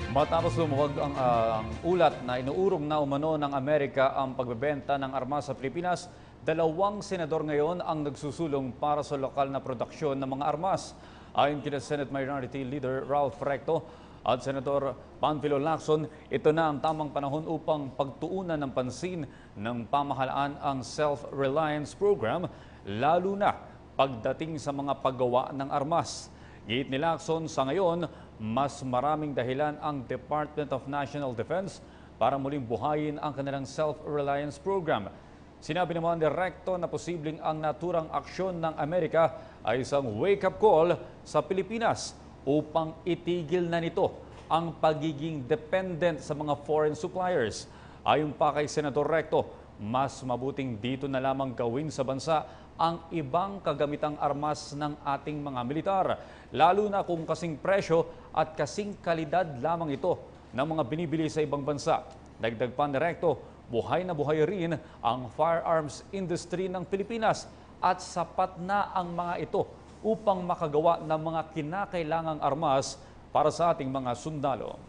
Matapos lumuwag ang ulat na inuurong na umano ng Amerika ang pagbebenta ng armas sa Pilipinas, dalawang senador ngayon ang nagsusulong para sa lokal na produksyon ng mga armas. Ayon kina Senate Minority Leader Ralph Recto at Senator Panfilo Lacson, ito na ang tamang panahon upang pagtuunan ng pansin ng pamahalaan ang Self-Reliance Program, lalo na pagdating sa mga paggawa ng armas. Giit ni Lacson, sa ngayon, mas maraming dahilan ang Department of National Defense para muling buhayin ang kanilang Self-Reliance Program. Sinabi naman ni Recto na posibleng ang naturang aksyon ng Amerika ay isang wake-up call sa Pilipinas upang itigil na nito ang pagiging dependent sa mga foreign suppliers. Ayon pa kay Senator Recto, mas mabuting dito na lamang gawin sa bansa ang ibang kagamitang armas ng ating mga militar, lalo na kung kasing presyo at kasing kalidad lamang ito ng mga binibili sa ibang bansa. Dagdag pa ni Recto, buhay na buhay rin ang firearms industry ng Pilipinas at sapat na ang mga ito upang makagawa ng mga kinakailangang armas para sa ating mga sundalo.